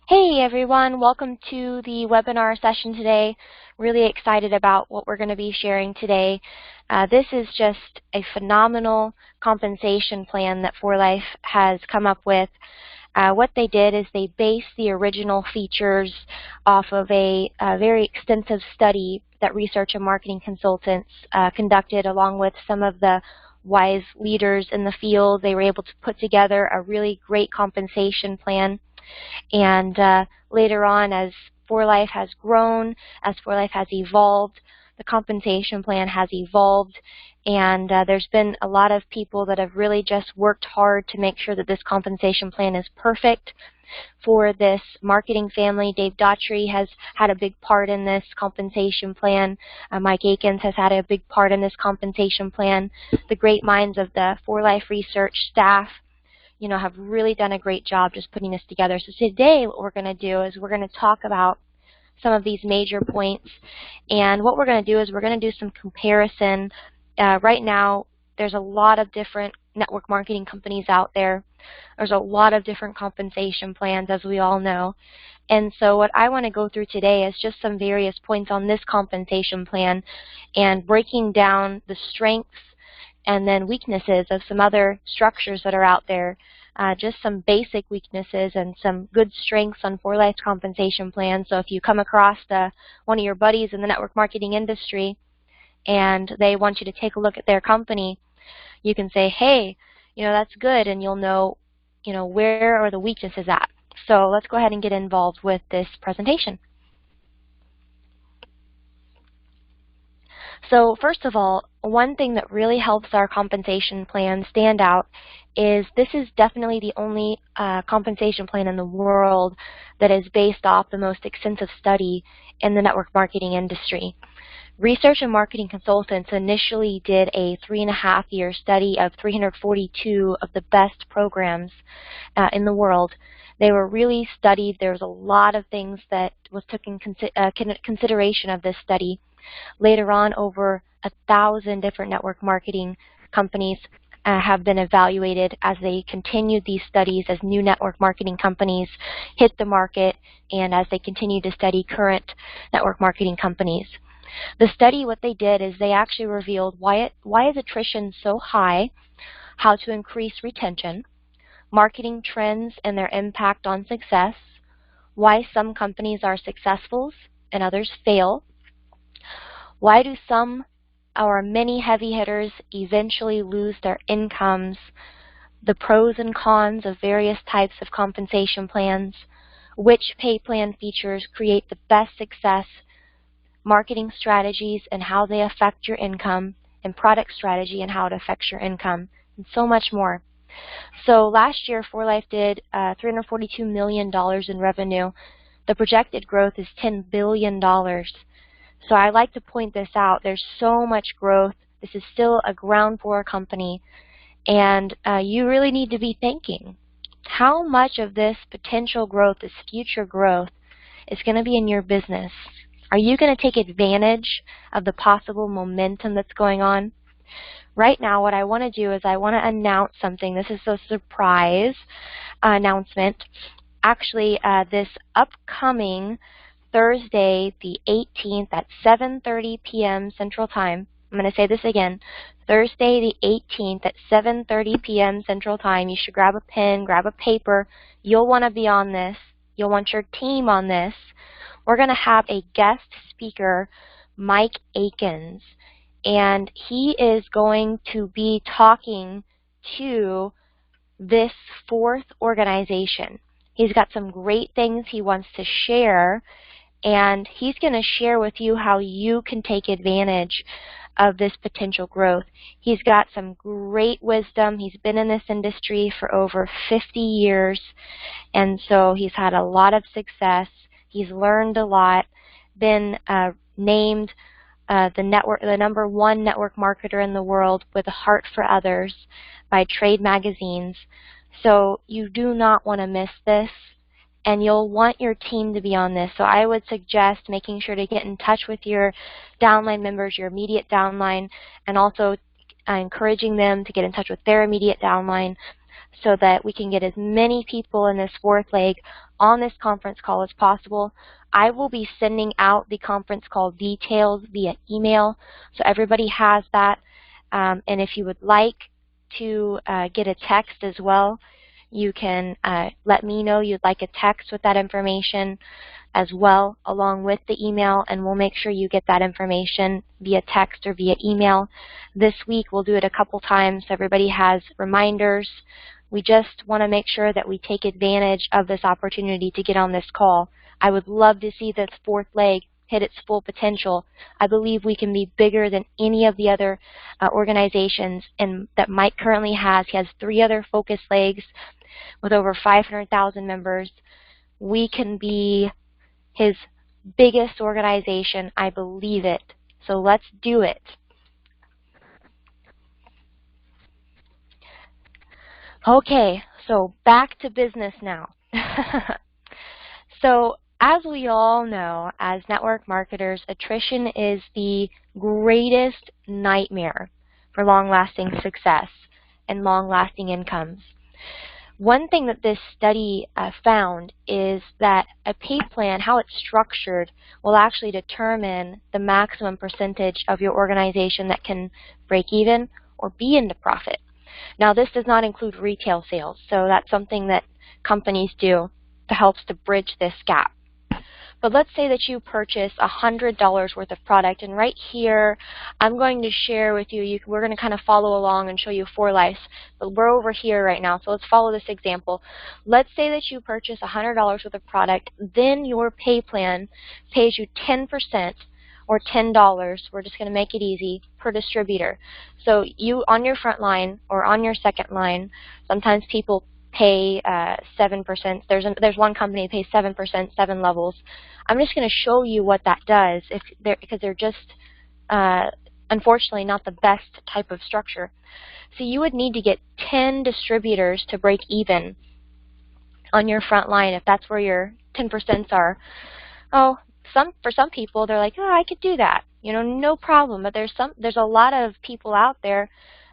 Hey everyone, welcome to the webinar session today. Really excited about what we're going to be sharing today. This is just a phenomenal compensation plan that 4Life has come up with. What they did is they based the original features off of a very extensive study that research and marketing consultants conducted along with some of the wise leaders in the field. They were able to put together a really great compensation plan. And later on, as 4Life has grown, as 4Life has evolved, the compensation plan has evolved, and there's been a lot of people that have really just worked hard to make sure that this compensation plan is perfect for this marketing family. Dave Daughtry has had a big part in this compensation plan. Mike Akins has had a big part in this compensation plan. The great minds of the 4Life research staff have really done a great job just putting this together. So today what we're going to do is we're going to talk about some of these major points. And what we're going to do is we're going to do some comparison. Right now, there's a lot of different network marketing companies out there. There's a lot of different compensation plans, as we all know. And so what I want to go through today is just some various points on this compensation plan and breaking down the strengths and then weaknesses of some other structures that are out there, just some basic weaknesses and some good strengths on 4Life's compensation plan. So if you come across one of your buddies in the network marketing industry and they want you to take a look at their company, you can say, hey, that's good, and you'll know, where are the weaknesses at. So let's go ahead and get involved with this presentation. So first of all, one thing that really helps our compensation plan stand out is this is definitely the only compensation plan in the world that is based off the most extensive study in the network marketing industry. Research and marketing consultants initially did a 3.5-year study of 342 of the best programs in the world. They were really studied. There was a lot of things that was taken consideration of this study. Later on, over 1,000 different network marketing companies have been evaluated as they continued these studies as new network marketing companies hit the market and as they continue to study current network marketing companies. The study, what they did is they actually revealed why is attrition so high, how to increase retention, marketing trends and their impact on success, why some companies are successful and others fail, why do some or many heavy hitters eventually lose their incomes, the pros and cons of various types of compensation plans, which pay plan features create the best success, marketing strategies and how they affect your income, and product strategy and how it affects your income, and so much more. So last year, 4Life did $342 million in revenue. The projected growth is $10 billion. So I like to point this out. There's so much growth. This is still a ground floor company. And you really need to be thinking, how much of this potential growth, this future growth, is going to be in your business? Are you going to take advantage of the possible momentum that's going on? Right now, what I want to do is I want to announce something. This is a surprise announcement. Actually, this upcoming Thursday, the 18th at 7:30 p.m. Central Time. I'm going to say this again. Thursday, the 18th at 7:30 p.m. Central Time. You should grab a pen, grab a paper. You'll want to be on this. You'll want your team on this. We're going to have a guest speaker, Mike Akins, and he is going to be talking to this fourth organization. He's got some great things he wants to share, and he's going to share with you how you can take advantage of this potential growth. He's got some great wisdom. He's been in this industry for over 50 years, and so he's had a lot of success. He's learned a lot, been named the #1 network marketer in the world with a heart for others by trade magazines. So you do not want to miss this, and you'll want your team to be on this. So I would suggest making sure to get in touch with your downline members, your immediate downline, and also encouraging them to get in touch with their immediate downline so that we can get as many people in this fourth leg on this conference call as possible. I will be sending out the conference call details via email, so everybody has that. And if you would like to get a text as well, you can let me know you'd like a text with that information as well along with the email, and we'll make sure you get that information via text or via email. This week we'll do it a couple times so everybody has reminders. We just want to make sure that we take advantage of this opportunity to get on this call. I would love to see this fourth leg hit its full potential. I believe we can be bigger than any of the other organizations that Mike currently has. He has 3 other focus legs with over 500,000 members. We can be his biggest organization. I believe it. So let's do it. Okay, so back to business now. So as we all know, as network marketers, attrition is the greatest nightmare for long-lasting success and long-lasting incomes. One thing that this study found is that a pay plan, how it's structured, will actually determine the maximum percentage of your organization that can break even or be into profit. Now, this does not include retail sales, so that's something that companies do that helps to bridge this gap. But let's say that you purchase $100 worth of product, and right here I'm going to share with you, we're going to kind of follow along and show you 4Life's, but we're over here right now, so let's follow this example. Let's say that you purchase $100 worth of product, then your pay plan pays you 10% or $10, we're just going to make it easy, per distributor. So you, on your front line or on your second line, sometimes people pay 7%. There's one company that pays 7%, 7 levels. I'm just going to show you what that does because they're just unfortunately not the best type of structure. So you would need to get 10 distributors to break even on your front line if that's where your 10% are. Oh, for some people they're like, oh, I could do that, you know, no problem. But there's a lot of people out there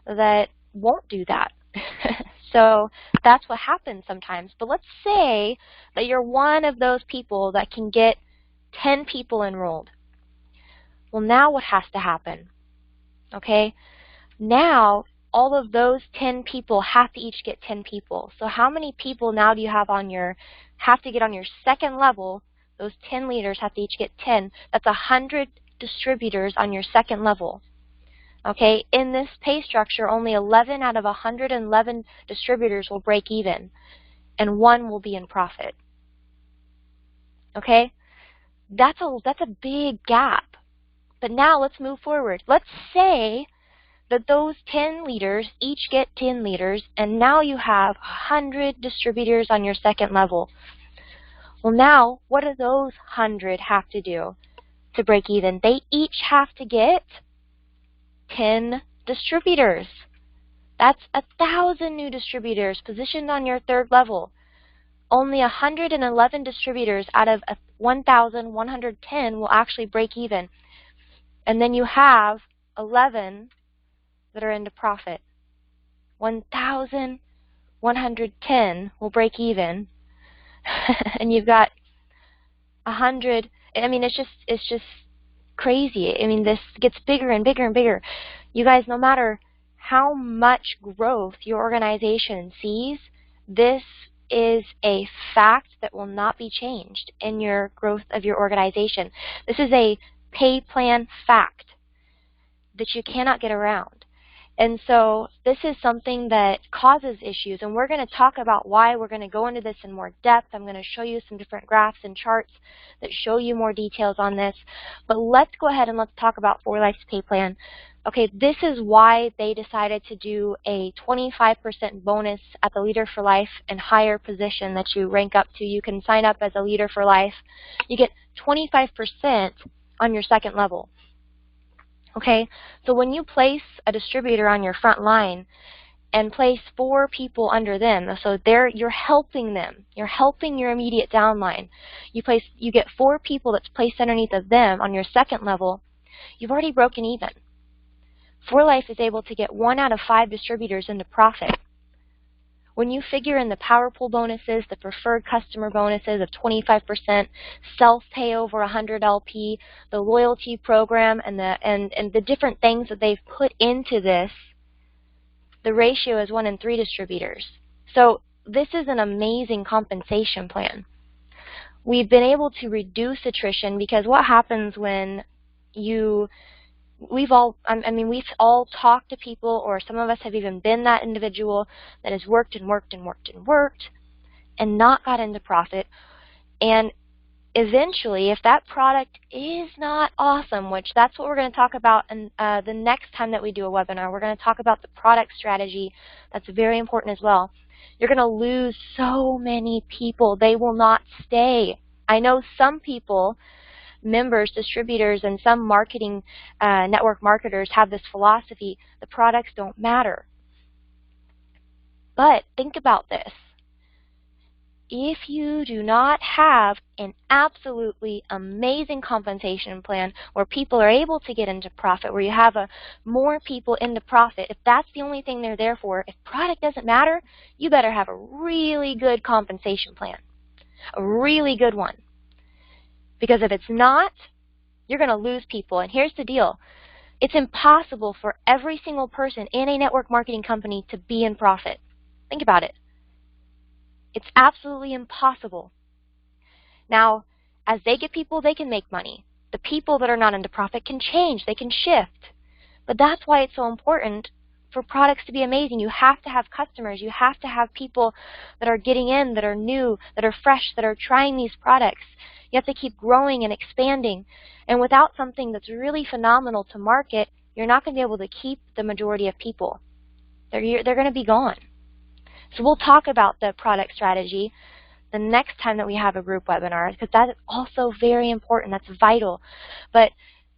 that won't do that. So that's what happens sometimes. But let's say that you're one of those people that can get 10 people enrolled. Well, now what has to happen? Okay, now all of those 10 people have to each get 10 people. So how many people now do you have to get on your second level? Those 10 leaders have to each get 10. That's 100 distributors on your second level. Okay, in this pay structure, only 11 out of 111 distributors will break even, and 1 will be in profit. Okay, that's a big gap. But now let's move forward. Let's say that those 10 leaders each get 10 leaders, and now you have 100 distributors on your second level. Well, now what do those 100 have to do to break even? They each have to get 10 distributors. That's 1,000 new distributors positioned on your third level. Only 111 distributors out of 1,110 will actually break even. And then you have 11 that are into profit. 1,110 will break even. And you've got 100. I mean, it's just crazy. I mean, this gets bigger and bigger and bigger. You guys, no matter how much growth your organization sees, this is a fact that will not be changed in your growth of your organization. This is a pay plan fact that you cannot get around. And so this is something that causes issues, and we're going to talk about why. We're going to go into this in more depth. I'm going to show you some different graphs and charts that show you more details on this. But let's go ahead and let's talk about 4Life's pay plan. Okay, this is why they decided to do a 25% bonus at the Leader for Life and higher position that you rank up to. You can sign up as a Leader for Life. You get 25% on your second level. Okay, so when you place a distributor on your front line and place 4 people under them, so you're helping them. You're helping your immediate downline. You get 4 people that's placed underneath of them on your second level. You've already broken even. 4Life is able to get 1 out of 5 distributors into profit. When you figure in the power pool bonuses, the preferred customer bonuses of 25%, self-pay over 100 LP, the loyalty program, and the different things that they've put into this, the ratio is 1 in 3 distributors. So this is an amazing compensation plan. We've been able to reduce attrition because what happens when we've all talked to people, or some of us have even been that individual that has worked and worked and worked and worked and not got into profit. And eventually, if that product is not awesome, which that's what we're going to talk about in, the next time that we do a webinar, we're going to talk about the product strategy. That's very important as well. You're going to lose so many people. They will not stay. I know some people, members, distributors, and some marketing network marketers have this philosophy: the products don't matter. But think about this. If you do not have an absolutely amazing compensation plan where people are able to get into profit, where you have more people into profit, if that's the only thing they're there for, if product doesn't matter, you better have a really good compensation plan, a really good one. Because if it's not, you're going to lose people. And here's the deal. It's impossible for every single person in a network marketing company to be in profit. Think about it. It's absolutely impossible. Now, as they get people, they can make money. The people that are not into profit can change. They can shift. But that's why it's so important for products to be amazing. You have to have customers. You have to have people that are getting in, that are new, that are fresh, that are trying these products. You have to keep growing and expanding. And without something that's really phenomenal to market, you're not going to be able to keep the majority of people. They're going to be gone. So we'll talk about the product strategy the next time that we have a group webinar, because that is also very important. That's vital. But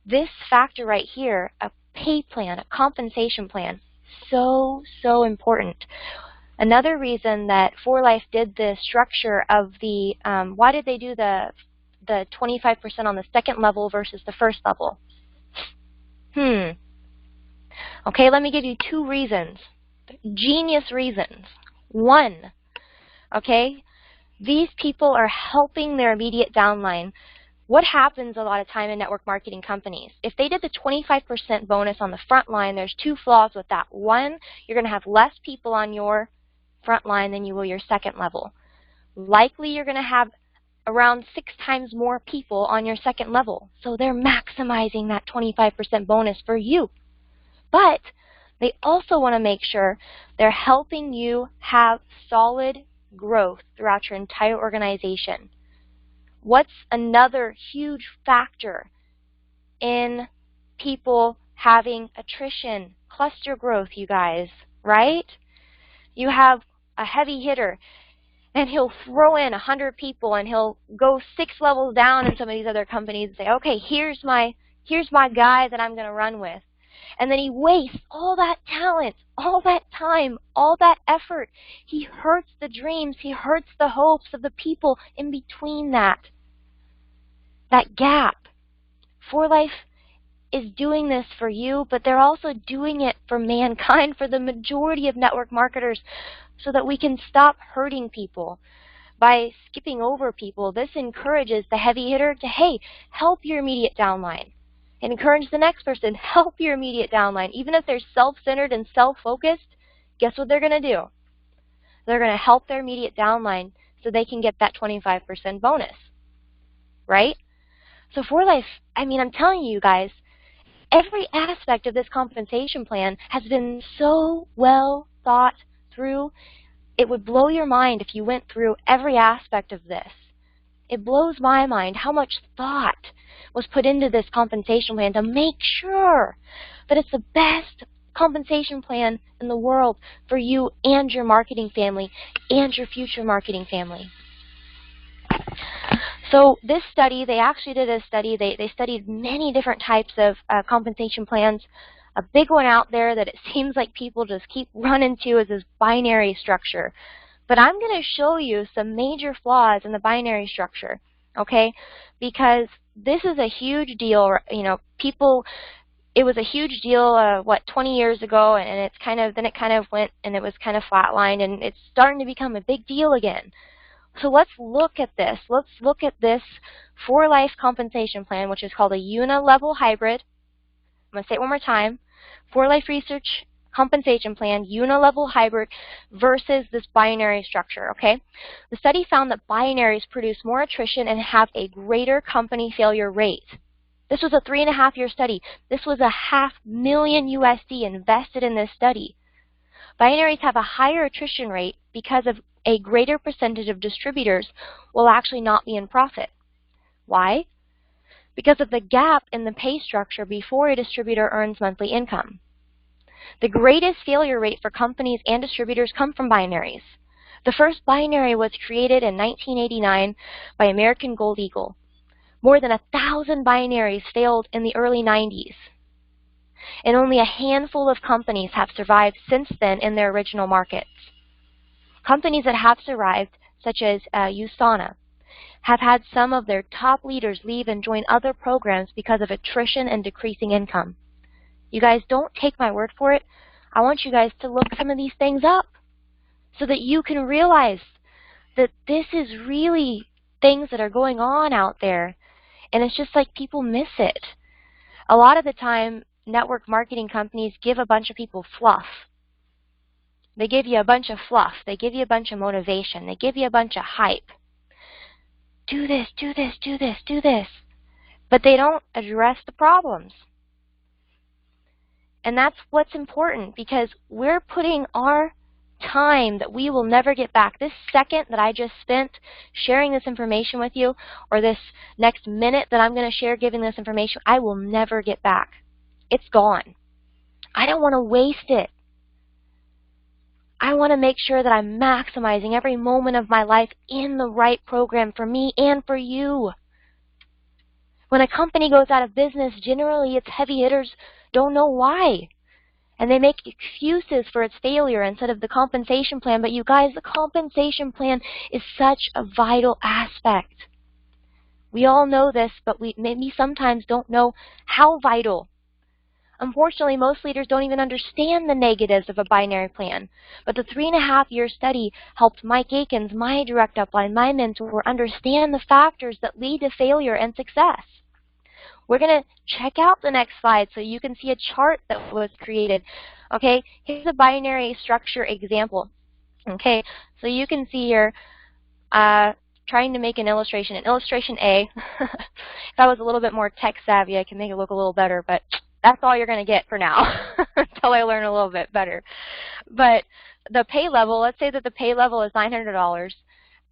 this factor right here, a pay plan, a compensation plan, so important. Another reason that 4Life did the structure of the, why did they do the 25% on the second level versus the first level? Okay, let me give you 2 reasons. Genius reasons. 1, okay, these people are helping their immediate downline. What happens a lot of time in network marketing companies? If they did the 25% bonus on the front line, there's 2 flaws with that. 1, you're going to have less people on your front line than you will your second level. Likely you're going to have around 6 times more people on your second level. So they're maximizing that 25% bonus for you. But they also want to make sure they're helping you have solid growth throughout your entire organization. What's another huge factor in people having attrition? Cluster growth, you guys, right? You have a heavy hitter, and he'll throw in 100 people, and he'll go 6 levels down in some of these other companies and say, okay, here's my guy that I'm going to run with. And then he wastes all that talent, all that time, all that effort. He hurts the dreams. He hurts the hopes of the people in between that gap. 4Life is doing this for you, but they're also doing it for mankind, for the majority of network marketers, so that we can stop hurting people by skipping over people. This encourages the heavy hitter to, hey, help your immediate downline. And encourage the next person, help your immediate downline. Even if they're self-centered and self-focused, guess what they're going to do? They're going to help their immediate downline so they can get that 25% bonus, right? So 4Life, I mean, I'm telling you guys, every aspect of this compensation plan has been so well thought through. It would blow your mind if you went through every aspect of this. It blows my mind how much thought was put into this compensation plan to make sure that it's the best compensation plan in the world for you and your marketing family and your future marketing family. So this study, they actually did a study. They studied many different types of compensation plans. A big one out there that it seems like people just keep running to is this binary structure. But I'm going to show you some major flaws in the binary structure, okay? Because this is a huge deal. You know, people, it was a huge deal, what, 20 years ago, and then it kind of went and it was kind of flatlined, and it's starting to become a big deal again. So let's look at this. Let's look at this 4Life compensation plan, which is called a uni-level hybrid. I'm going to say it one more time. 4Life research compensation plan, uni-level hybrid versus this binary structure, okay? The study found that binaries produce more attrition and have a greater company failure rate. This was a 3.5-year study. This was $500,000 USD invested in this study. Binaries have a higher attrition rate because of a greater percentage of distributors will actually not be in profit. Why? Because of the gap in the pay structure before a distributor earns monthly income. The greatest failure rate for companies and distributors come from binaries. The first binary was created in 1989 by American Gold Eagle. More than 1,000 binaries failed in the early 90s. And only a handful of companies have survived since then in their original markets. Companies that have survived, such as USANA, have had some of their top leaders leave and join other programs because of attrition and decreasing income. You guys, don't take my word for it. I want you guys to look some of these things up so that you can realize that this is really things that are going on out there. And it's just like people miss it. A lot of the time, network marketing companies give a bunch of people fluff. They give you a bunch of fluff. They give you a bunch of motivation. They give you a bunch of hype. Do this, do this, do this, do this. But they don't address the problems. And that's what's important, because we're putting our time that we will never get back. This second that I just spent sharing this information with you, or this next minute that I'm going to share giving this information, I will never get back. It's gone. I don't want to waste it. I want to make sure that I'm maximizing every moment of my life in the right program for me and for you. When a company goes out of business, generally its heavy hitters don't know why. And they make excuses for its failure instead of the compensation plan. But you guys, the compensation plan is such a vital aspect. We all know this, but we maybe sometimes don't know how vital. Unfortunately, most leaders don't even understand the negatives of a binary plan. But the 3.5-year study helped Mike Akins, my direct upline, my mentor, understand the factors that lead to failure and success. We're going to check out the next slide so you can see a chart that was created. Okay, here's a binary structure example. Okay, so you can see here, trying to make an illustration. In illustration A, if I was a little bit more tech savvy, I can make it look a little better, but that's all you're going to get for now until I learn a little bit better. But the pay level, let's say that the pay level is $900,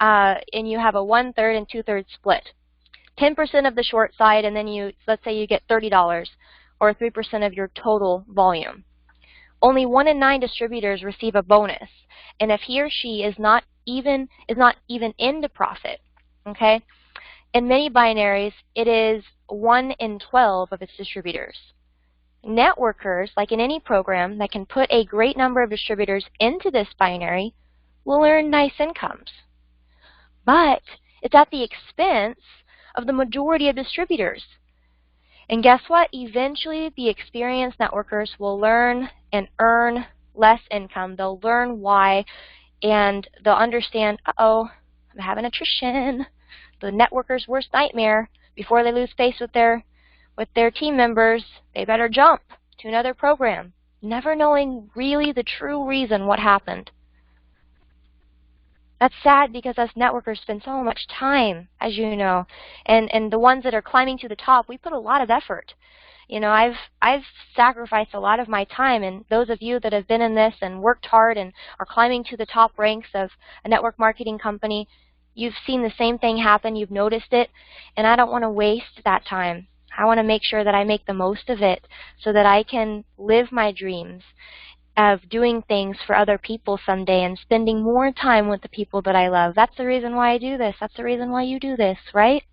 and you have a 1/3 and 2/3 split. 10% of the short side, and then let's say you get $30, or 3% of your total volume. Only 1 in 9 distributors receive a bonus, and if he or she is not even into profit, okay? In many binaries, it is 1 in 12 of its distributors. Networkers, like in any program that can put a great number of distributors into this binary, will earn nice incomes. But it's at the expense of the majority of distributors. And guess what? Eventually, the experienced networkers will learn and earn less income. They'll learn why, and they'll understand, uh-oh, I'm having attrition. The networker's worst nightmare. Before they lose face with their team members, they better jump to another program, never knowing really the true reason what happened. That's sad, because us networkers spend so much time, as you know, and the ones that are climbing to the top, we put a lot of effort. You know, I've sacrificed a lot of my time, and those of you that have been in this and worked hard and are climbing to the top ranks of a network marketing company, you've seen the same thing happen, you've noticed it, and I don't want to waste that time. I want to make sure that I make the most of it so that I can live my dreams of doing things for other people someday and spending more time with the people that I love. That's the reason why I do this. That's the reason why you do this, right?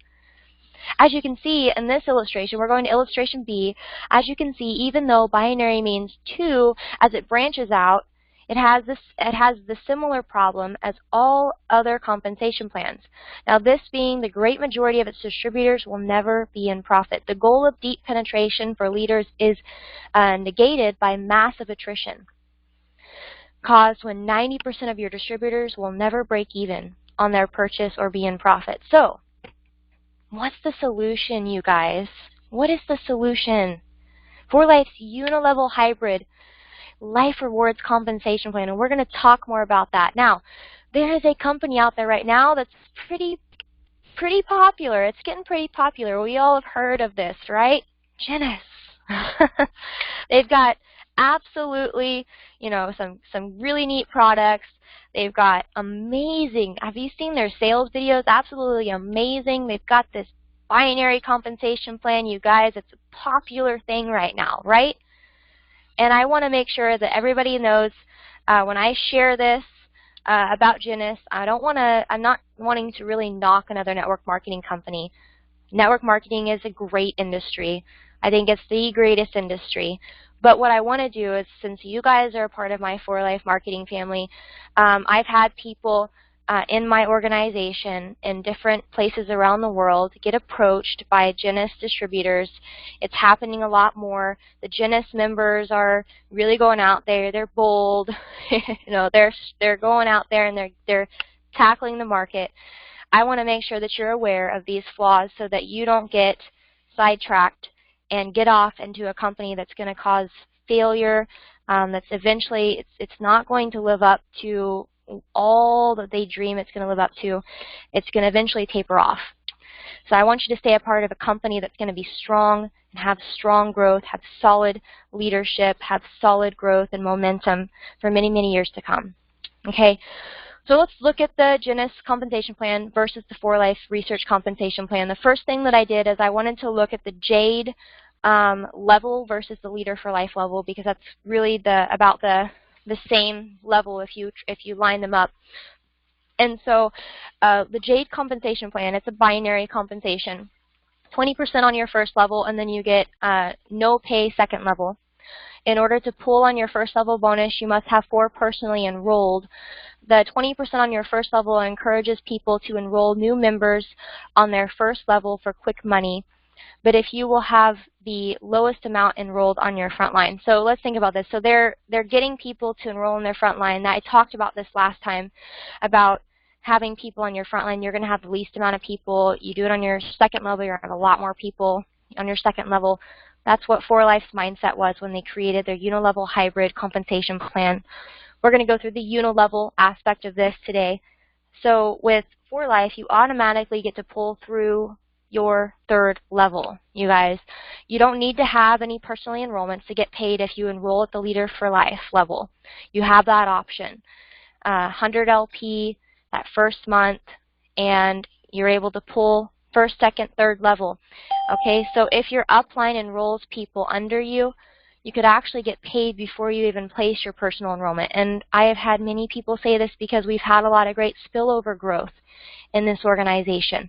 As you can see in this illustration, we're going to illustration B. As you can see, even though binary means 2, as it branches out It has the similar problem as all other compensation plans. Now, this being the great majority of its distributors will never be in profit. The goal of deep penetration for leaders is negated by massive attrition, caused when 90% of your distributors will never break even on their purchase or be in profit. So, what's the solution, you guys? What is the solution? 4Life's uni-level hybrid life rewards compensation plan, and we're going to talk more about that. Now, there is a company out there right now that's pretty popular. It's getting pretty popular. We all have heard of this, right? Genus. They've got absolutely, you know, some really neat products. They've got amazing, have you seen their sales videos? Absolutely amazing. They've got this binary compensation plan, you guys. It's a popular thing right now, right? And I want to make sure that everybody knows when I share this about Genus, I'm not wanting to really knock another network marketing company. Network marketing is a great industry. I think it's the greatest industry. But what I want to do is, since you guys are a part of my 4Life marketing family, I've had people in my organization in different places around the world get approached by Genus distributors. It's happening a lot more. The Genus members are really going out there. They're bold. You know, they're going out there and they're tackling the market. I want to make sure that you're aware of these flaws so that you don't get sidetracked and get off into a company that's going to cause failure, that's eventually, it's not going to live up to all that they dream it's going to live up to. It's going to eventually taper off. So I want you to stay a part of a company that's going to be strong and have strong growth, have solid leadership, have solid growth and momentum for many, many years to come. Okay, so let's look at the Genus compensation plan versus the 4Life research compensation plan. The first thing that I did is I wanted to look at the JADE level versus the Leader for Life level, because that's really about the same level if you line them up. And so the JADE compensation plan, it's a binary compensation. 20% on your first level, and then you get no pay second level. In order to pull on your first level bonus, you must have 4 personally enrolled. The 20% on your first level encourages people to enroll new members on their first level for quick money. But if you will have the lowest amount enrolled on your front line. So let's think about this. So they're getting people to enroll in their front line. I talked about this last time about having people on your front line. You're going to have the least amount of people. You do it on your second level, you're going to have a lot more people on your second level. That's what 4Life's mindset was when they created their uni-level hybrid compensation plan. We're going to go through the uni-level aspect of this today. So with 4Life, you automatically get to pull through your third level, you guys. You don't need to have any personal enrollments to get paid if you enroll at the Leader for Life level. You have that option. 100 LP that first month, and you're able to pull first, second, third level. Okay, so if your upline enrolls people under you, you could actually get paid before you even place your personal enrollment. And I have had many people say this because we've had a lot of great spillover growth in this organization.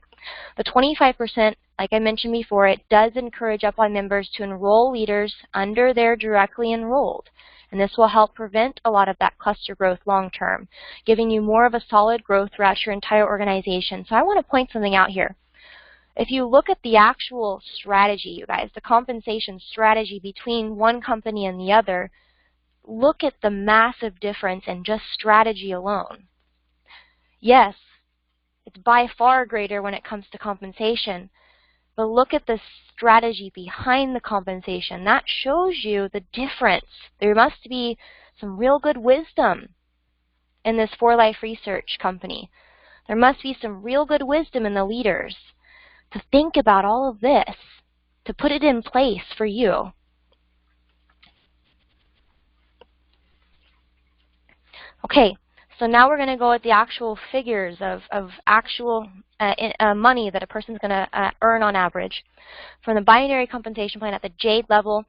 The 25%, like I mentioned before, it does encourage upline members to enroll leaders under their directly enrolled. And this will help prevent a lot of that cluster growth long term, giving you more of a solid growth throughout your entire organization. So I want to point something out here. If you look at the actual strategy, you guys, the compensation strategy between one company and the other, look at the massive difference in just strategy alone. Yes, it's by far greater when it comes to compensation, but look at the strategy behind the compensation. That shows you the difference. There must be some real good wisdom in this 4Life research company. There must be some real good wisdom in the leaders to think about all of this, to put it in place for you. Okay, so now we're going to go at the actual figures of actual money that a person's going to earn on average. From the binary compensation plan at the JADE level,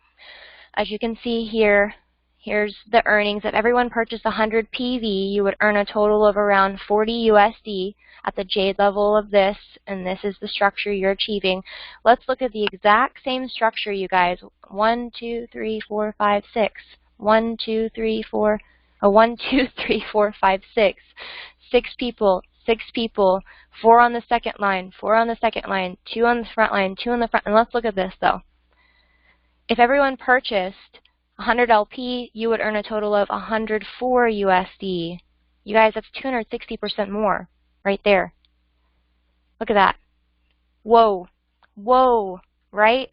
as you can see here, here's the earnings. If everyone purchased 100 PV, you would earn a total of around 40 USD at the JADE level of this, and this is the structure you're achieving. Let's look at the exact same structure, you guys. 1, 2, 3, 4, 5, 6. 1, 2, 3, 4. A 1, 2, 3, 4, 5, 6. 6 people, 6 people, 4 on the second line, 4 on the second line, 2 on the front line, 2 on the front. And let's look at this though. If everyone purchased 100 LP, you would earn a total of 104 USD. You guys, that's 260% more right there. Look at that. Whoa. Whoa, right?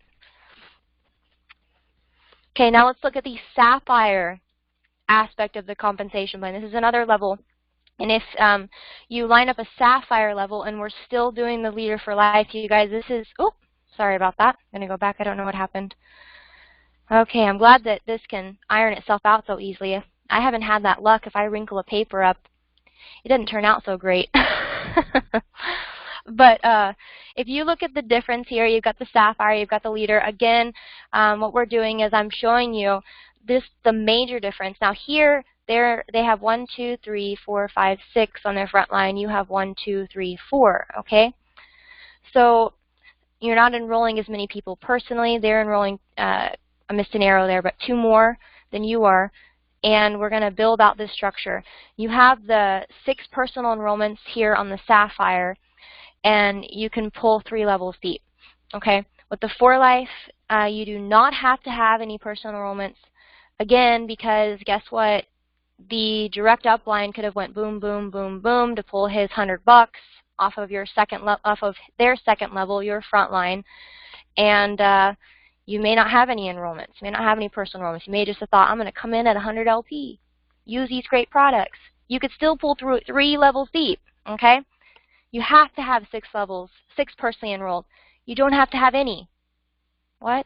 Okay, now let's look at the Sapphire aspect of the compensation plan. This is another level. And if you line up a Sapphire level and we're still doing the Leader for Life, you guys, this is, oh, sorry about that. I'm going to go back. I don't know what happened. Okay, I'm glad that this can iron itself out so easily. I haven't had that luck. If I wrinkle a paper up, it doesn't turn out so great. But if you look at the difference here, you've got the Sapphire, you've got the Leader. Again, what we're doing is I'm showing you the major difference. Now here, they have 1, 2, 3, 4, 5, 6 on their front line. You have 1, 2, 3, 4, okay? So you're not enrolling as many people personally. They're enrolling, I missed an arrow there, but 2 more than you are. And we're going to build out this structure. You have the 6 personal enrollments here on the Sapphire, and you can pull 3 levels deep, okay? With the 4Life, you do not have to have any personal enrollments, again, because guess what? The direct upline could have went boom, boom, boom, boom to pull his $100 off of your off of their second level, your front line, and you may not have any enrollments. You may not have any personal enrollments. You may just have thought, I'm going to come in at 100 LP, use these great products. You could still pull through 3 levels deep, okay? You have to have 6 levels, 6 personally enrolled. You don't have to have any. What?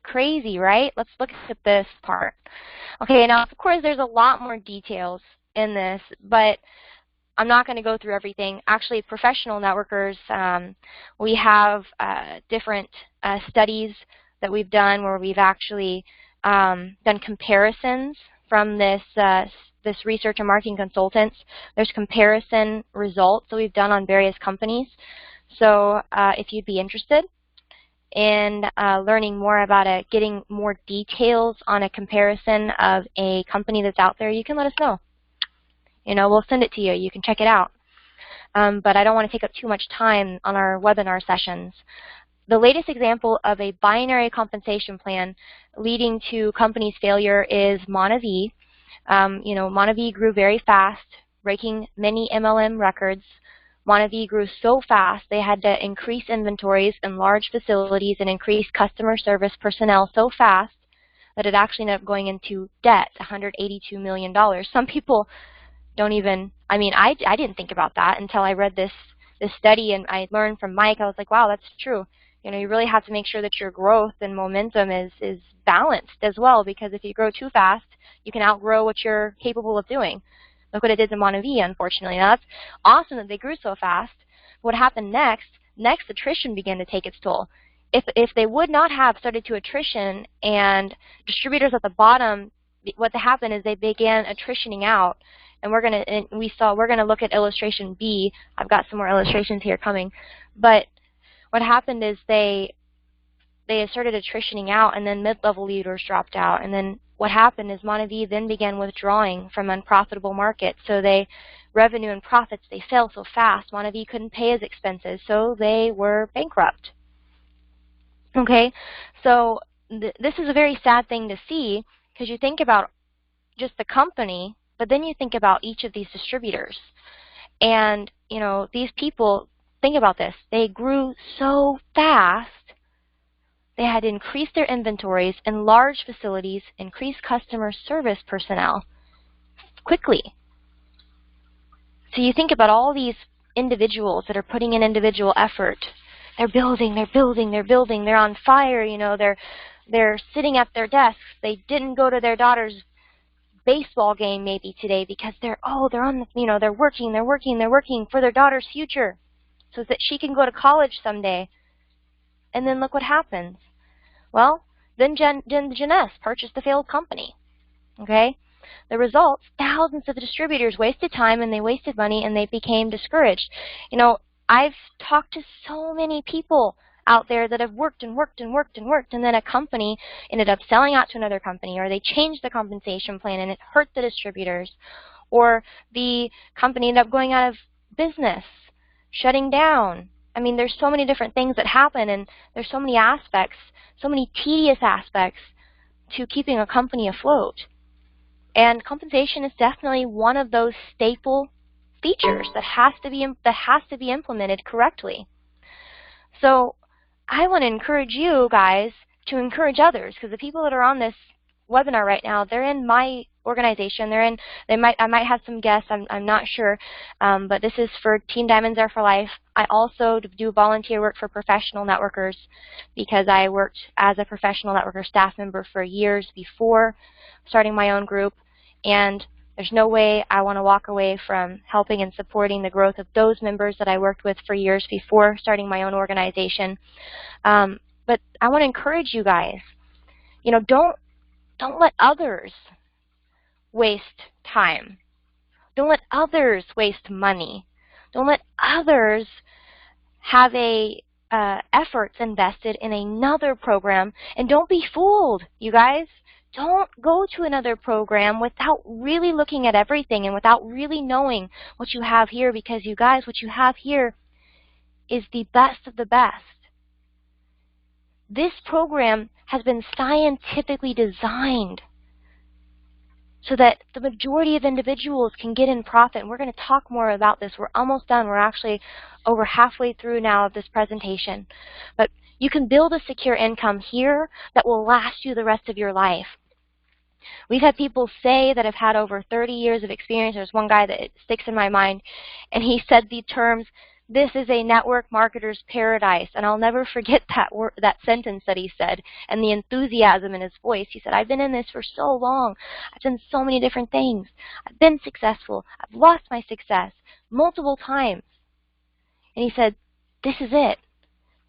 Crazy, right? Let's look at this part. Okay, now of course there's a lot more details in this, but I'm not going to go through everything. Actually, professional networkers, we have different studies that we've done where we've actually done comparisons from this research and marketing consultants. There's comparison results that we've done on various companies. So if you'd be interested in learning more about it, getting more details on a comparison of a company that's out there, you can let us know. You know, we'll send it to you. You can check it out. But I don't want to take up too much time on our webinar sessions. The latest example of a binary compensation plan leading to companies' failure is Monavie. You know, Monavie grew very fast, breaking many MLM records. Monavie grew so fast they had to increase inventories in large facilities and increase customer service personnel so fast that it actually ended up going into debt, $182 million. Some people don't even, I mean, I didn't think about that until I read this study and I learned from Mike. I was like, wow, that's true. You know, you really have to make sure that your growth and momentum is balanced as well, because if you grow too fast, you can outgrow what you're capable of doing. Look what it did to Monavie, unfortunately. Now, that's awesome that they grew so fast. What happened next? Next, attrition began to take its toll. If they would not have started to attrition and distributors at the bottom, what happened is they began attritioning out. And we're gonna look at illustration B. I've got some more illustrations here coming. But what happened is they started attritioning out, and then mid-level leaders dropped out. And then what happened is Monavie then began withdrawing from unprofitable markets. So revenue and profits, they fell so fast. Monavie couldn't pay his expenses, so they were bankrupt. Okay, so this is a very sad thing to see, because you think about just the company, but then you think about each of these distributors. And, you know, these people, think about this. They grew so fast, they had to increase their inventories in large facilities, increase customer service personnel quickly. So you think about all these individuals that are putting in individual effort. They're building, they're building, they're building. They're on fire, you know. They're sitting at their desks. They didn't go to their daughter's baseball game maybe today because they're on the, you know, they're working for their daughter's future so that she can go to college someday. And then look what happens. Well, then Jeunesse purchased the failed company. Okay? The results, thousands of distributors wasted time and they wasted money and they became discouraged. You know, I've talked to so many people out there that have worked and worked and worked and worked, and then a company ended up selling out to another company, or they changed the compensation plan and it hurt the distributors, or the company ended up going out of business, shutting down. I mean, there's so many different things that happen, and there's so many aspects, so many tedious aspects to keeping a company afloat. And compensation is definitely one of those staple features that has to be implemented correctly. So I want to encourage you guys to encourage others, because the people that are on this webinar right now, they're in my organization. I might have some guests. I'm not sure, but this is for Team Diamonds Are for Life. I also do volunteer work for professional networkers, because I worked as a professional networker staff member for years before starting my own group, and there's no way I want to walk away from helping and supporting the growth of those members that I worked with for years before starting my own organization. But I want to encourage you guys, you know, don't let others waste time. Don't let others waste money. Don't let others have efforts invested in another program, and don't be fooled, you guys. Don't go to another program without really looking at everything and without really knowing what you have here, because you guys, what you have here is the best of the best. This program has been scientifically designed so that the majority of individuals can get in profit. And we're going to talk more about this. We're almost done. We're actually over halfway through now of this presentation. But you can build a secure income here that will last you the rest of your life. We've had people say that have had over 30 years of experience. There's one guy that sticks in my mind, and he said the terms, "This is a network marketer's paradise." And I'll never forget that sentence that he said, and the enthusiasm in his voice. He said, "I've been in this for so long. I've done so many different things. I've been successful. I've lost my success multiple times." And he said, "This is it.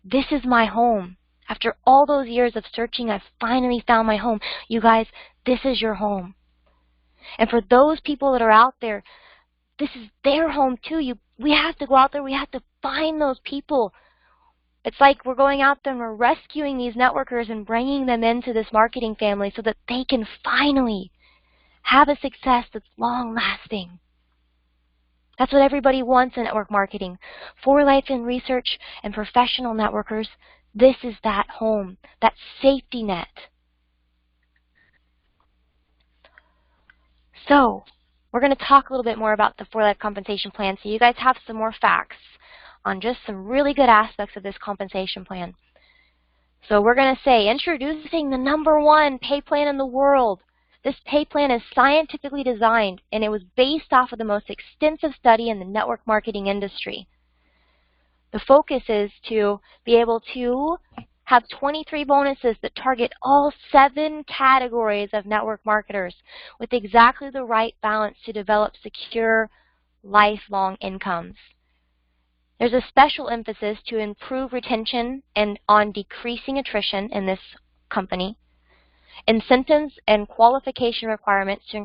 This is my home. After all those years of searching, I've finally found my home." You guys, this is your home. And for those people that are out there, this is their home too. We have to go out there. We have to find those people. It's like we're going out there and we're rescuing these networkers and bringing them into this marketing family so that they can finally have a success that's long-lasting. That's what everybody wants in network marketing. 4Life in research and professional networkers, this is that home, that safety net. So we're going to talk a little bit more about the 4Life compensation plan, so you guys have some more facts on just some really good aspects of this compensation plan. So we're going to say, introducing the #1 pay plan in the world. This pay plan is scientifically designed, and it was based off of the most extensive study in the network marketing industry. The focus is to be able to have 23 bonuses that target all 7 categories of network marketers with exactly the right balance to develop secure, lifelong incomes. There's a special emphasis to improve retention and on decreasing attrition in this company. Incentives and qualification requirements to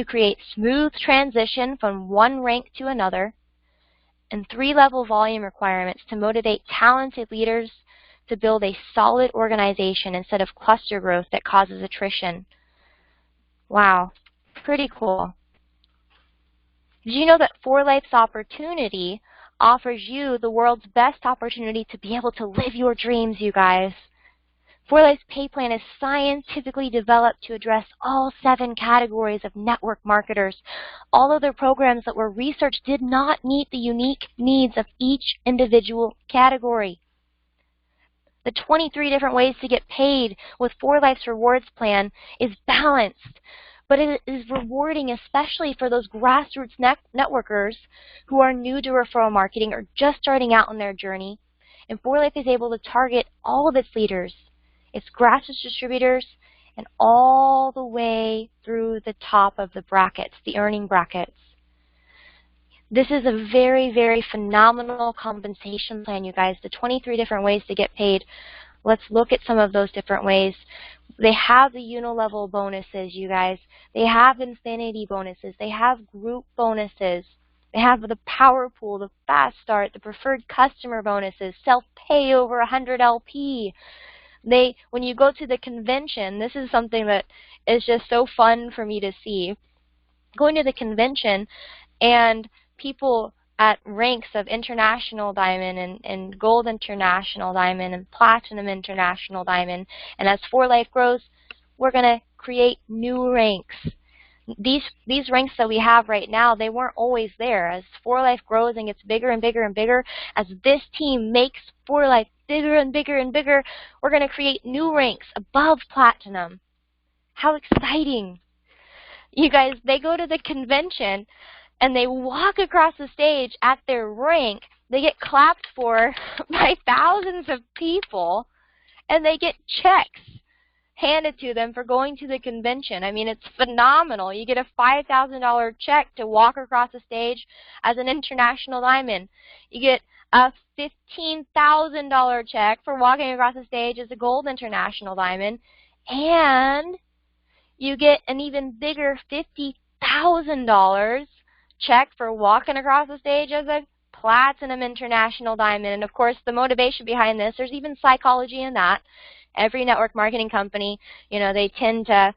create smooth transition from one rank to another, and 3-level volume requirements to motivate talented leaders to build a solid organization instead of cluster growth that causes attrition. Wow, pretty cool. Did you know that 4Life's opportunity offers you the world's best opportunity to be able to live your dreams, you guys? 4Life's pay plan is scientifically developed to address all 7 categories of network marketers. All of their programs that were researched did not meet the unique needs of each individual category. The 23 different ways to get paid with 4Life's rewards plan is balanced, but it is rewarding, especially for those grassroots networkers who are new to referral marketing or just starting out on their journey. And 4Life is able to target all of its leaders, its grassroots distributors, and all the way through the top of the brackets, the earning brackets. This is a very, very phenomenal compensation plan, you guys. The 23 different ways to get paid. Let's look at some of those different ways. They have the uni-level bonuses, you guys. They have infinity bonuses. They have group bonuses. They have the power pool, the fast start, the preferred customer bonuses, self-pay over 100 LP. When you go to the convention, this is something that is just so fun for me to see. Going to the convention and people at ranks of International Diamond and Gold International Diamond and Platinum International Diamond, and as 4Life grows, we're going to create new ranks. These ranks that we have right now, they weren't always there. As 4Life grows and gets bigger and bigger and bigger, as this team makes 4Life bigger and bigger and bigger, we're going to create new ranks above Platinum. How exciting! You guys, they go to the convention and they walk across the stage at their rank. They get clapped for by thousands of people, and they get checks handed to them for going to the convention. I mean, it's phenomenal. You get a $5,000 check to walk across the stage as an International Diamond. You get a $15,000 check for walking across the stage as a Gold International Diamond, and you get an even bigger $50,000 check for walking across the stage as a Platinum International Diamond. And of course, the motivation behind this, there's even psychology in that. Every network marketing company, you know, they tend to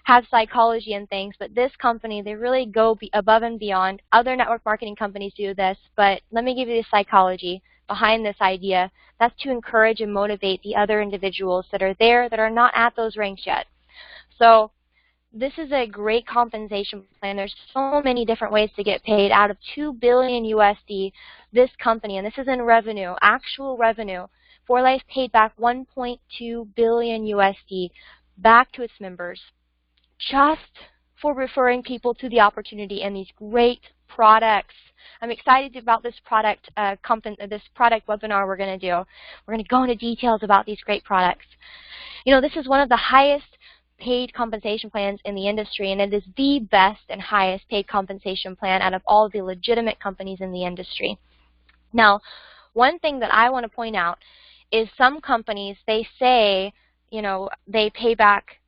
have psychology and things, but this company, they really go above and beyond. Other network marketing companies do this, but let me give you the psychology behind this idea. That's to encourage and motivate the other individuals that are there that are not at those ranks yet. So this is a great compensation plan. There's so many different ways to get paid. Out of $2 billion USD, this company, and this is in revenue, actual revenue, 4Life paid back $1.2 billion USD back to its members just for referring people to the opportunity and these great products. I'm excited about this product webinar we're going to do. We're going to go into details about these great products. You know, this is one of the highest paid compensation plans in the industry, and it is the best and highest paid compensation plan out of all the legitimate companies in the industry. Now, one thing that I want to point out is some companies, they say, you know, they pay back,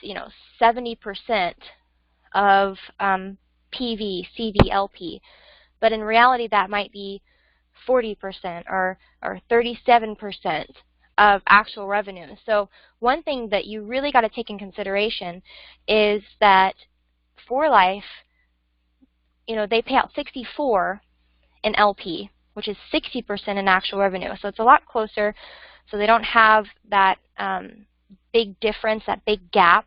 you know, 70% of PV, CV, LP, but in reality that might be 40% or 37% of actual revenue. So one thing that you really got to take in consideration is that 4Life, you know, they pay out 64 in LP, which is 60% in actual revenue. So it's a lot closer. So they don't have that big difference, that big gap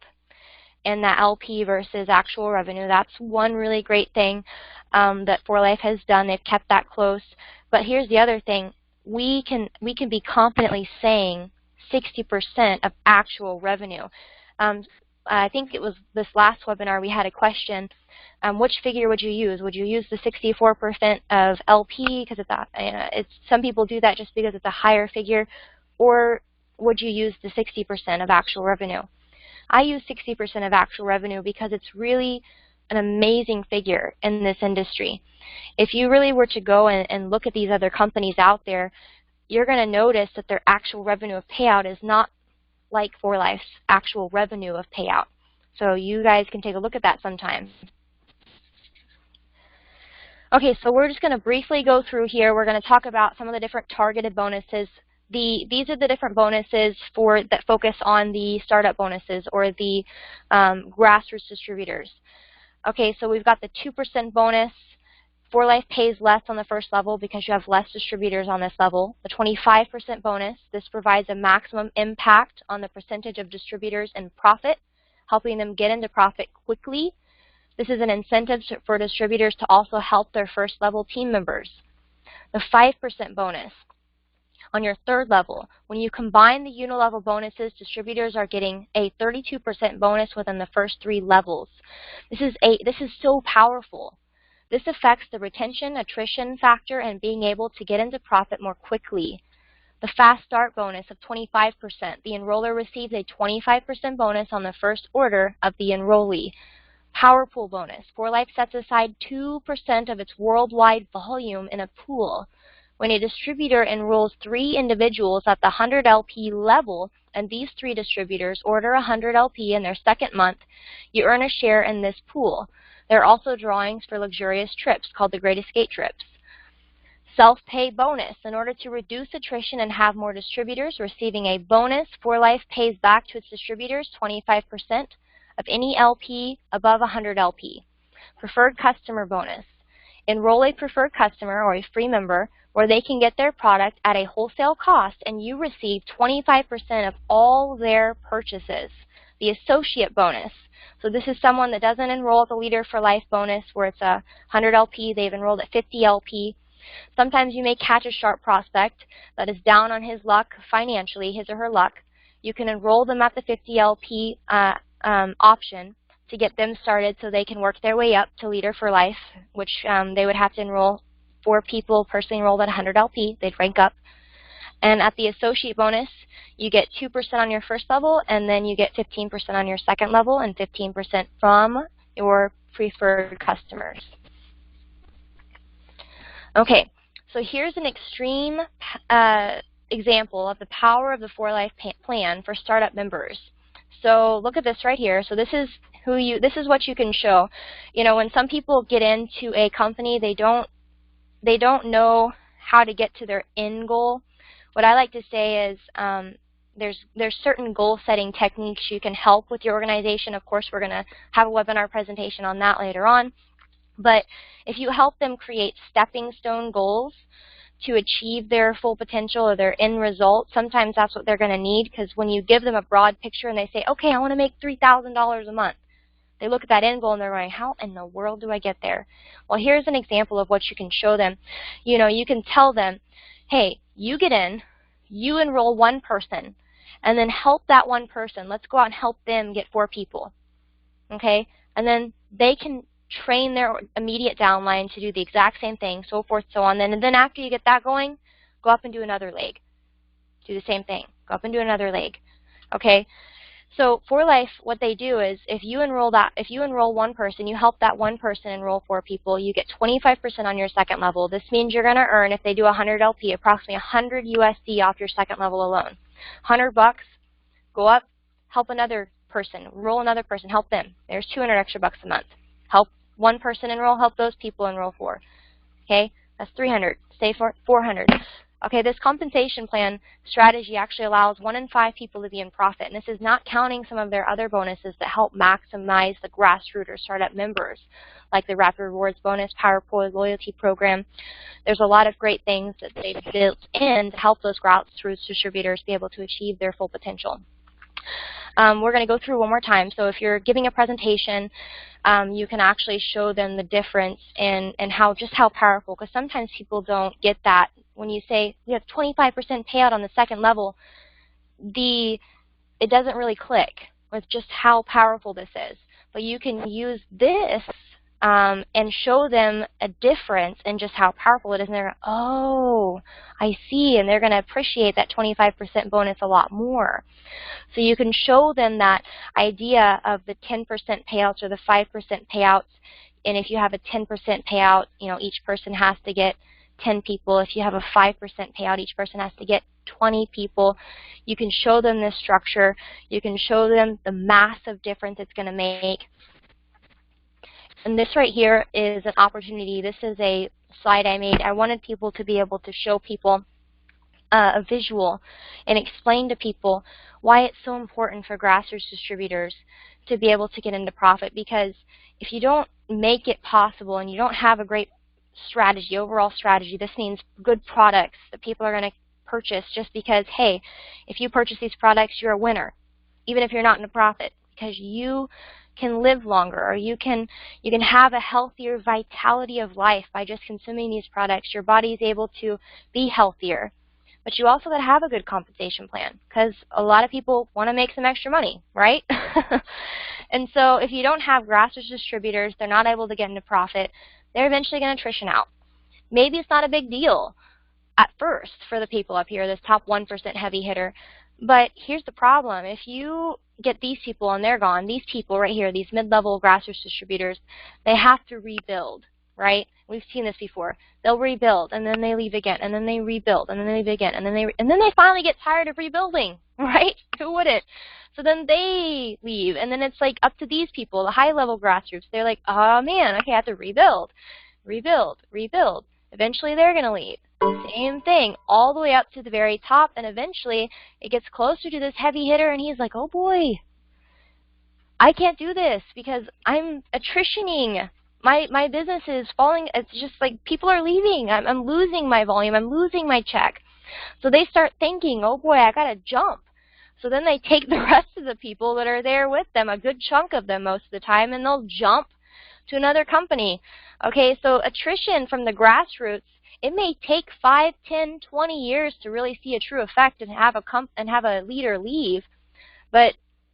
in that LP versus actual revenue. That's one really great thing that 4Life has done. They've kept that close. But here's the other thing. We can be confidently saying 60% of actual revenue. I think it was this last webinar we had a question. Which figure would you use? Would you use the 64% of LP because some people do that just because it's a higher figure, or would you use the 60% of actual revenue? I use 60% of actual revenue because it's really an amazing figure in this industry. If you really were to go and look at these other companies out there, you're going to notice that their actual revenue of payout is not like 4Life's actual revenue of payout. So you guys can take a look at that sometime. Okay, so we're just going to briefly go through here. We're going to talk about some of the different targeted bonuses. These are the different bonuses that focus on the startup bonuses or the grassroots distributors. Okay, so we've got the 2% bonus. 4Life pays less on the first level because you have less distributors on this level. The 25% bonus, this provides a maximum impact on the percentage of distributors in profit, helping them get into profit quickly. This is an incentive for distributors to also help their first level team members. The 5% bonus on your third level, when you combine the uni-level bonuses, distributors are getting a 32% bonus within the first 3 levels. This is so powerful. This affects the retention, attrition factor, and being able to get into profit more quickly. The fast start bonus of 25%. The enroller receives a 25% bonus on the first order of the enrollee. Power pool bonus. 4Life sets aside 2% of its worldwide volume in a pool. When a distributor enrolls 3 individuals at the 100 LP level, and these 3 distributors order 100 LP in their second month, you earn a share in this pool. There are also drawings for luxurious trips called the Great Escape trips. Self-pay bonus. In order to reduce attrition and have more distributors receiving a bonus, 4Life pays back to its distributors 25% of any LP above 100 LP. Preferred customer bonus. Enroll a preferred customer or a free member where they can get their product at a wholesale cost and you receive 25% of all their purchases. The associate bonus. So this is someone that doesn't enroll at the Leader for Life bonus where it's a 100 LP, they've enrolled at 50 LP. Sometimes you may catch a sharp prospect that is down on his luck financially, his or her luck. You can enroll them at the 50 LP option to get them started so they can work their way up to Leader for Life, which they would have to enroll 4 people personally enrolled at 100 LP. They'd rank up. And at the associate bonus, you get 2% on your first level, and then you get 15% on your second level and 15% from your preferred customers. Okay, so here's an extreme example of the power of the 4Life plan for startup members. So look at this right here. So this is what you can show. You know, when some people get into a company, they don't know how to get to their end goal. What I like to say is there's certain goal setting techniques you can help with your organization. Of course, we're going to have a webinar presentation on that later on. But if you help them create stepping stone goals to achieve their full potential or their end result, sometimes that's what they're going to need, because when you give them a broad picture and they say, okay, I want to make $3,000 a month, they look at that end goal and they're going, how in the world do I get there? Well, here's an example of what you can show them. You know, you can tell them, hey, you get in, you enroll 1 person, and then help that 1 person. Let's go out and help them get 4 people. Okay? And then they can train their immediate downline to do the exact same thing, so forth, so on. And then after you get that going, go up and do another leg. Do the same thing. Go up and do another leg. Okay? So 4Life, what they do is if you enroll 1 person, you help that 1 person enroll 4 people, you get 25% on your second level. This means you're going to earn, if they do 100 LP, approximately 100 USD off your second level alone. 100 bucks, go up, help another person, enroll another person, help them. There's 200 extra bucks a month. Help 1 person enroll, help those people enroll 4. Okay, that's 300. Stay for 400. Okay, this compensation plan strategy actually allows 1 in 5 people to be in profit, and this is not counting some of their other bonuses that help maximize the grassroots or startup members, like the Rapid Rewards bonus, PowerPoint loyalty program. There's a lot of great things that they've built in to help those grassroots distributors be able to achieve their full potential. We're going to go through one more time. So if you're giving a presentation, you can actually show them the difference and just how powerful, because sometimes people don't get that. When you say you have 25% payout on the second level, it doesn't really click with just how powerful this is. But you can use this and show them a difference in just how powerful it is, and they're going, oh, I see, and they're going to appreciate that 25% bonus a lot more. So you can show them that idea of the 10% payouts or the 5% payouts, and if you have a 10% payout, you know, each person has to get 10 people. If you have a 5% payout, each person has to get 20 people. You can show them this structure. You can show them the massive difference it's going to make. And this right here is an opportunity. This is a slide I made. I wanted people to be able to show people a visual and explain to people why it's so important for grassroots distributors to be able to get into profit. Because if you don't make it possible and you don't have a great strategy, overall strategy, this means good products that people are going to purchase just because, hey, if you purchase these products, you're a winner, even if you're not in a profit, because you can live longer, or you can have a healthier vitality of life by just consuming these products. Your body is able to be healthier. But you also got to have a good compensation plan, because a lot of people want to make some extra money, right? And so if you don't have grassroots distributors, they're not able to get into profit, they're eventually going to attrition out. Maybe it's not a big deal at first for the people up here, this top 1% heavy hitter. But here's the problem. If you get these people and they're gone, these people right here, these mid-level grassroots distributors, they have to rebuild, right? We've seen this before. They'll rebuild, and then they leave again, and then they rebuild, and then they leave again, and then they finally get tired of rebuilding, right? Who wouldn't? So then they leave, and then it's like up to these people, the high-level grassroots. They're like, oh man, okay, I have to rebuild, rebuild, rebuild. Eventually they're going to leave. Same thing, all the way up to the very top, and eventually it gets closer to this heavy hitter, and he's like, oh boy, I can't do this because I'm attritioning. My business is falling. It's just like people are leaving. I'm losing my volume. I'm losing my check. So they start thinking, oh boy, I got to jump. So then they take the rest of the people that are there with them, a good chunk of them most of the time, and they'll jump to another company. Okay, so attrition from the grassroots, it may take 5, 10, 20 years to really see a true effect and have a leader leave, but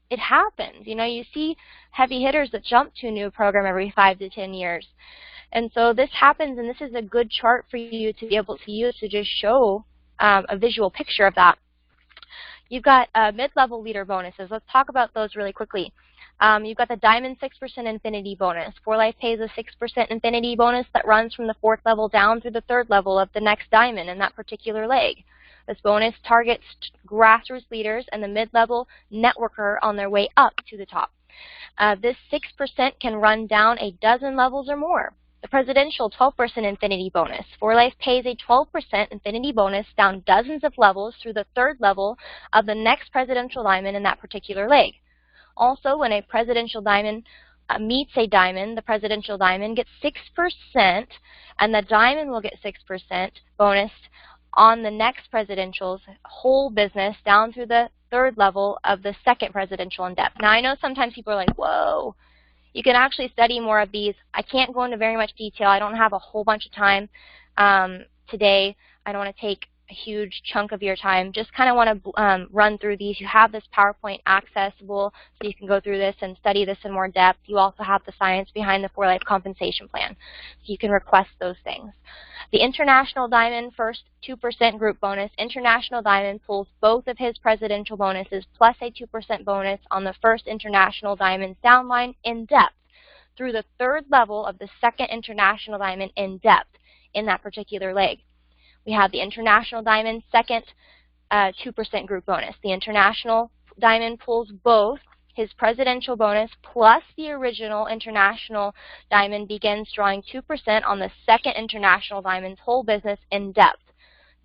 it happens. You know, you see heavy hitters that jump to a new program every 5 to 10 years. And so this happens, and this is a good chart for you to be able to use to just show a visual picture of that. You've got mid-level leader bonuses. Let's talk about those really quickly. You've got the Diamond 6% Infinity bonus. 4Life pays a 6% Infinity bonus that runs from the 4th level down through the 3rd level of the next diamond in that particular leg. This bonus targets grassroots leaders and the mid-level networker on their way up to the top. This 6% can run down a dozen levels or more. The presidential 12% Infinity bonus. 4Life pays a 12% Infinity bonus down dozens of levels through the 3rd level of the next presidential diamond in that particular leg. Also, when a presidential diamond meets a diamond, the presidential diamond gets 6%, and the diamond will get 6% bonus on the next presidential's whole business down through the 3rd level of the 2nd presidential in depth. Now, I know sometimes people are like, whoa, you can actually study more of these. I can't go into very much detail. I don't have a whole bunch of time today. I don't want to take a huge chunk of your time. Just kind of want to run through these. You have this PowerPoint accessible, so you can go through this and study this in more depth. You also have the science behind the 4Life compensation plan, so you can request those things. The International Diamond first 2% group bonus. International Diamond pulls both of his presidential bonuses plus a 2% bonus on the first International Diamond's downline in depth through the 3rd level of the 2nd International Diamond in depth in that particular leg. We have the International Diamond second 2% group bonus. The International Diamond pulls both his presidential bonus plus the original International Diamond begins drawing 2% on the 2nd International Diamond's whole business in depth,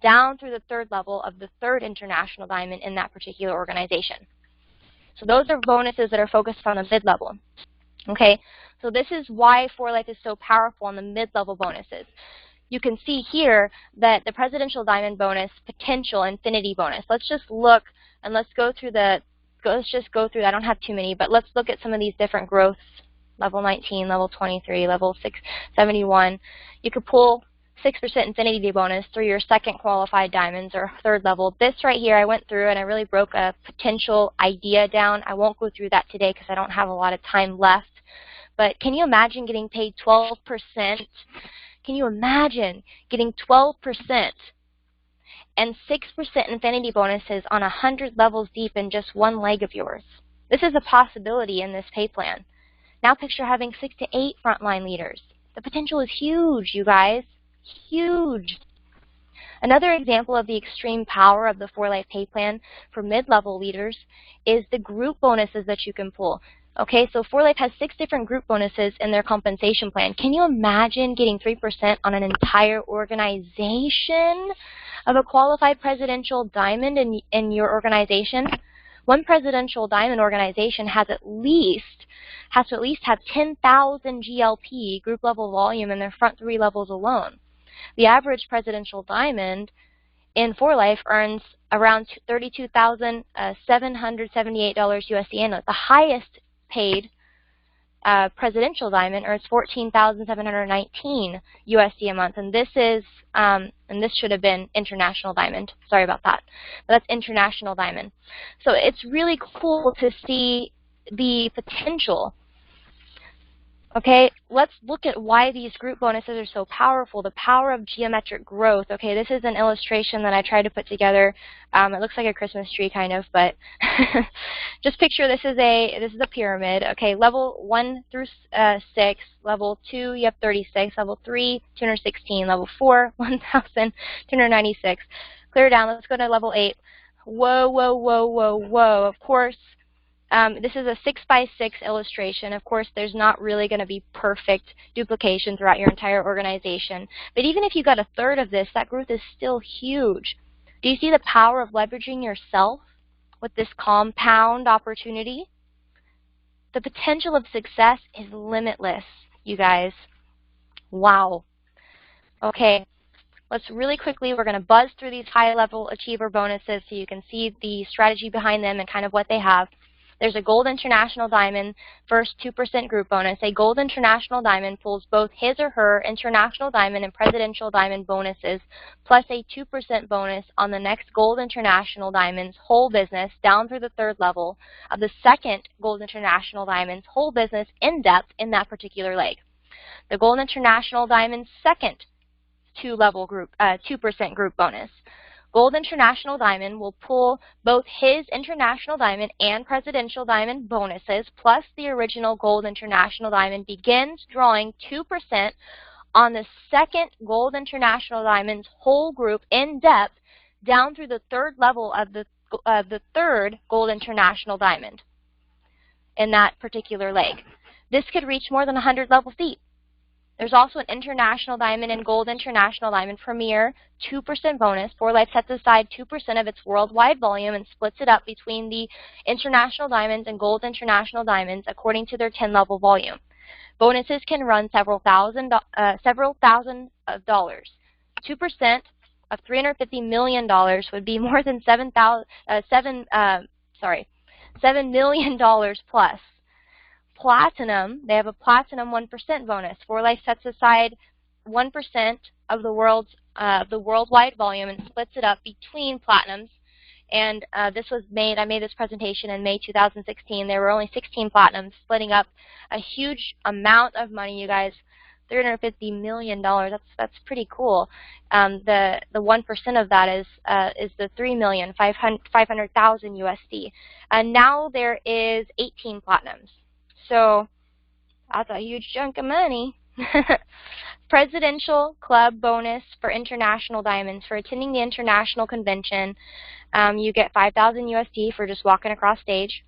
down through the 3rd level of the 3rd International Diamond in that particular organization. So those are bonuses that are focused on the mid-level. Okay, so this is why 4Life is so powerful on the mid-level bonuses. You can see here that the presidential diamond bonus, potential infinity bonus. Let's just look and let's go through the, I don't have too many, but let's look at some of these different growths. Level 19, level 23, level 671. You could pull 6% infinity bonus through your 2nd qualified diamonds or 3rd level. This right here I went through and I really broke a potential idea down. I won't go through that today because I don't have a lot of time left. But can you imagine getting paid 12%? Can you imagine getting 12% and 6% infinity bonuses on 100 levels deep in just one leg of yours? This is a possibility in this pay plan. Now picture having 6 to 8 frontline leaders. The potential is huge, you guys. Huge. Another example of the extreme power of the 4Life pay plan for mid-level leaders is the group bonuses that you can pull. Okay, so 4Life has 6 different group bonuses in their compensation plan. Can you imagine getting 3% on an entire organization of a qualified presidential diamond in your organization? One presidential diamond organization has to at least have 10,000 GLP, group level volume, in their front 3 levels alone. The average presidential diamond in 4Life earns around $32,778 USD annually. The highest paid presidential diamond earns $14,719 USD a month, and this is and this should have been international diamond. Sorry about that, but that's international diamond. So it's really cool to see the potential. Okay, let's look at why these group bonuses are so powerful, the power of geometric growth. Okay, this is an illustration that I tried to put together. It looks like a Christmas tree kind of, but just picture this is a pyramid. Okay, level 1 through 6, level 2 you have 36, level 3 216, level 4 1,296. Clear down, let's go to level 8. Whoa, whoa, whoa, whoa, whoa. Of course, this is a 6x6 illustration. Of course, there's not really going to be perfect duplication throughout your entire organization. But even if you got a third of this, that growth is still huge. Do you see the power of leveraging yourself with this compound opportunity? The potential of success is limitless, you guys. Wow. Okay, let's really quickly, we're going to buzz through these high-level achiever bonuses so you can see the strategy behind them and kind of what they have. There's a Gold International Diamond first 2% group bonus. A Gold International Diamond pulls both his or her International Diamond and Presidential Diamond bonuses, plus a 2% bonus on the next Gold International Diamond's whole business down through the 3rd level of the second Gold International Diamond's whole business in depth in that particular leg. The Gold International Diamond's second 2% group bonus. Gold International Diamond will pull both his International Diamond and Presidential Diamond bonuses, plus the original Gold International Diamond begins drawing 2% on the second Gold International Diamond's whole group in depth down through the 3rd level of the 3rd Gold International Diamond in that particular leg. This could reach more than 100 level feet. There's also an International Diamond and Gold International Diamond Premier 2% bonus. 4Life sets aside 2% of its worldwide volume and splits it up between the International Diamonds and Gold International Diamonds according to their 10-level volume. Bonuses can run several thousand of dollars. 2% of $350 million would be more than $7 million plus. Platinum, they have a Platinum 1% bonus. 4Life sets aside 1% of the worldwide volume and splits it up between Platinums. And this was made, I made this presentation in May 2016. There were only 16 Platinums, splitting up a huge amount of money, you guys. $350 million, that's pretty cool. The 1% of that is the $3,500,000 USD. And now there is 18 Platinums. So that's a huge chunk of money. Presidential Club bonus for International Diamonds. For attending the International Convention, you get $5,000 USD for just walking across stage.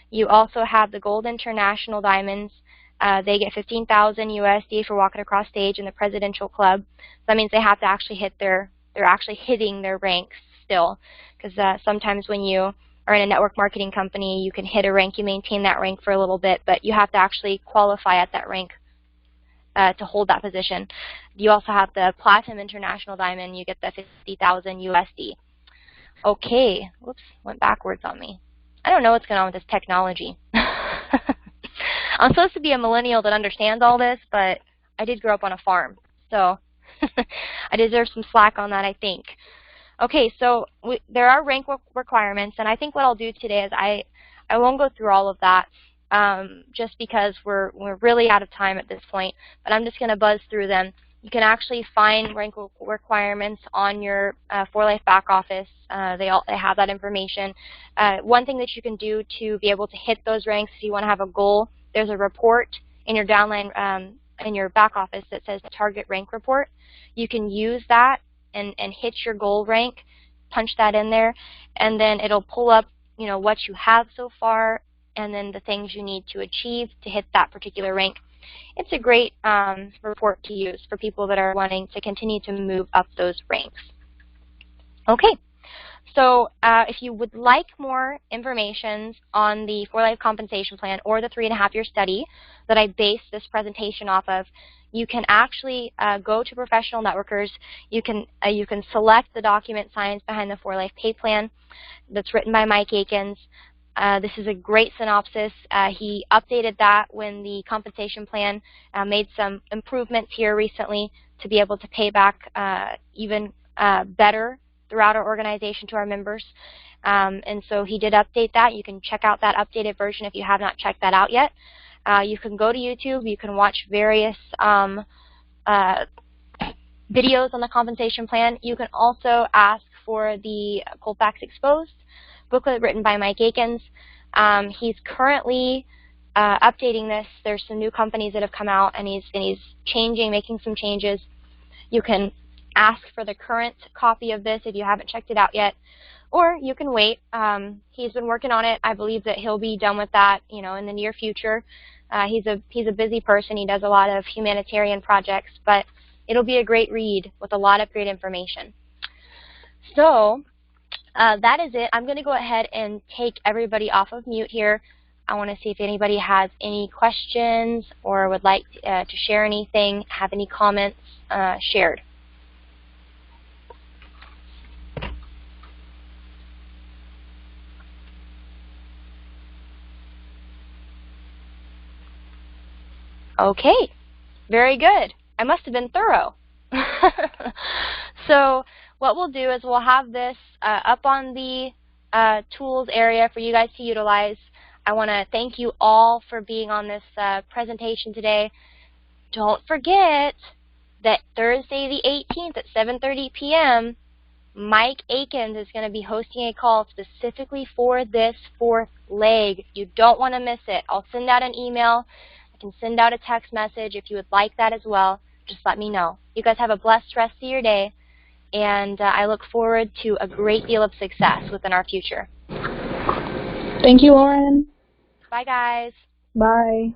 You also have the Gold International Diamonds. They get $15,000 USD for walking across stage in the Presidential Club. So that means they have to actually hit they're actually hitting their ranks still. Because sometimes when you are in a network marketing company, you can hit a rank, you maintain that rank for a little bit, but you have to actually qualify at that rank to hold that position. You also have the Platinum International Diamond, you get the $50,000 USD. Okay, whoops, went backwards on me. I don't know what's going on with this technology. I'm supposed to be a millennial that understands all this, but I did grow up on a farm, so I deserve some slack on that, I think. Okay, so there are rank requirements, and I think what I'll do today is I won't go through all of that just because we're really out of time at this point, but I'm just going to buzz through them. You can actually find rank requirements on your 4Life back office. They have that information. One thing that you can do to be able to hit those ranks, if you want to have a goal, there's a report in your downline in your back office that says Target Rank Report. You can use that and hit your goal rank, punch that in there, and then it'll pull up, you know, what you have so far, and then the things you need to achieve to hit that particular rank. It's a great report to use for people that are wanting to continue to move up those ranks. Okay, so if you would like more information on the 4Life compensation plan or the 3.5-year study that I based this presentation off of, you can actually go to Professional Networkers. You can select the document Science Behind the 4Life Pay Plan that's written by Mike Akins. This is a great synopsis. He updated that when the compensation plan made some improvements here recently to be able to pay back even better throughout our organization to our members. And so he did update that. You can check out that updated version if you have not checked that out yet. You can go to YouTube. You can watch various videos on the compensation plan. You can also ask for the Colfax Exposed booklet written by Mike Akins. He's currently updating this. There's some new companies that have come out, and he's making some changes. You can ask for the current copy of this if you haven't checked it out yet. or you can wait. He's been working on it. I believe that he'll be done with that, you know, in the near future. He's a busy person. He does a lot of humanitarian projects, but it'll be a great read with a lot of great information. So that is it. I'm going to go ahead and take everybody off of mute here. I want to see if anybody has any questions or would like to share anything, have any comments shared. Okay, very good. I must have been thorough. So what we'll do is we'll have this up on the tools area for you guys to utilize. I want to thank you all for being on this presentation today. Don't forget that Thursday the 18th at 7:30 p.m., Mike Akins is going to be hosting a call specifically for this fourth leg. You don't want to miss it. I'll send out an email. I can send out a text message if you would like that as well. Just let me know. You guys have a blessed rest of your day, and I look forward to a great deal of success within our future. Thank you, Lauren. Bye, guys. Bye.